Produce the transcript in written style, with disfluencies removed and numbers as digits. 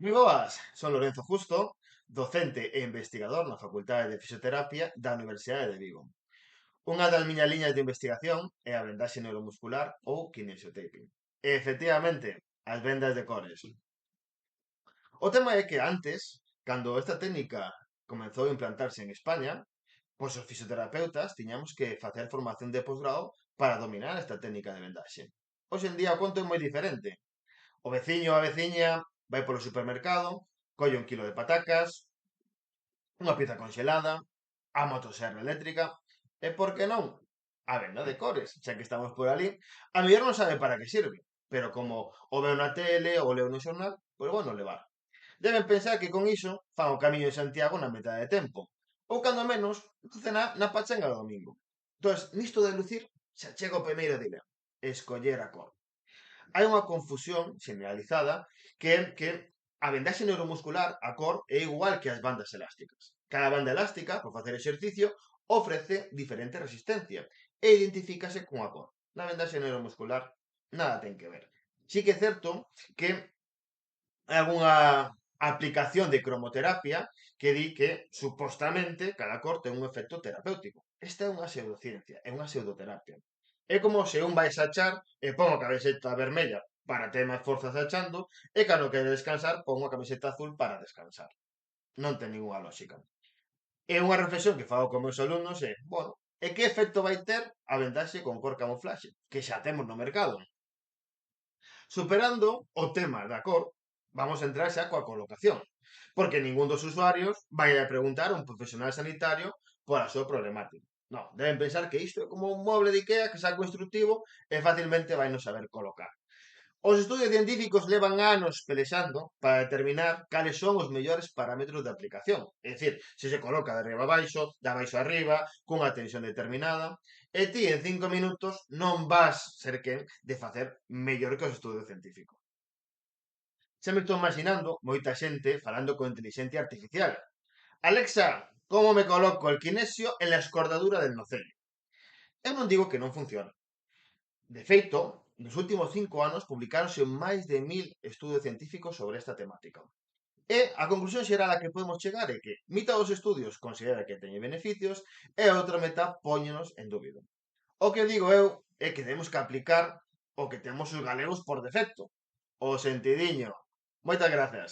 Moi boas, son Lorenzo Justo, docente e investigador na Facultade de Fisioterapia da Universidade de Vigo. Unha das miñas liñas de investigación é a vendaxe neuromuscular ou kinesiotaping. E, efectivamente, as vendas de cores. O tema é que antes, cando esta técnica comezou a implantarse en España, pois os fisioterapeutas tiñamos que facer formación de posgrado para dominar esta técnica de vendaxe. Hoxe en día o conto é moi diferente. O veciño ou a veciña vai polo supermercado, colle un kilo de patacas, unha pieza conxelada, a motosserra eléctrica e, por que non, a venda de cores, xa que estamos por ali. A mellor non sabe para que sirve, pero como o veo na tele ou leo no xornal, pois bueno levar. Deben pensar que con iso fan o camiño de Santiago na metade de tempo, ou cando menos, cena na pachanga do domingo. Entón, nisto de lucir, xa chega o primeiro dilema, escoller a cor. Hai unha confusión generalizada que é que a vendaxe neuromuscular, a cor, é igual que as bandas elásticas. Cada banda elástica, por facer exercicio, ofrece diferente resistencia e identifícase cunha cor. Na vendaxe neuromuscular nada ten que ver. Sí que é certo que hai algunha aplicación de cromoterapia que di que, supostamente, cada cor ten un efecto terapéutico. Esta é unha pseudociencia, é unha pseudoterapia. É como se un vai sachar e pon a camiseta vermella para ter máis forzas achando e cando quere descansar pon a camiseta azul para descansar. Non ten ninguna lógica. E unha reflexión que fago con meus alumnos é, bueno, e que efecto vai ter a vendaxe con cor camuflaxe, que xa temos no mercado? Superando o tema da cor, vamos a entrar xa coa colocación, porque ningún dos usuarios vai a preguntar a un profesional sanitario pola súa problemática. Non, deben pensar que isto é como un moble de Ikea que saco instructivo e facilmente vai non saber colocar. Os estudios científicos levan anos pelexando para determinar cales son os mellores parámetros de aplicación. É dicir, se se coloca de arriba a baixo, de abaixo a arriba, cunha tensión determinada, e ti en 5 minutos non vas ser quen de facer mellor que os estudios científicos. Xa me estou imaginando moita xente falando con inteligencia artificial. Alexa, como me coloco el kinesio en la escordadura del nocello? Eu non digo que non funcione. De feito, nos últimos 5 anos publicáronse máis de 1000 estudios científicos sobre esta temática. E a conclusión xeral a que podemos chegar é que mitad dos estudios considera que teñen beneficios e a outra metade póñenos en dúbido. O que digo eu é que temos que aplicar o que temos os galegos por defecto. O sentidiño. Moitas grazas.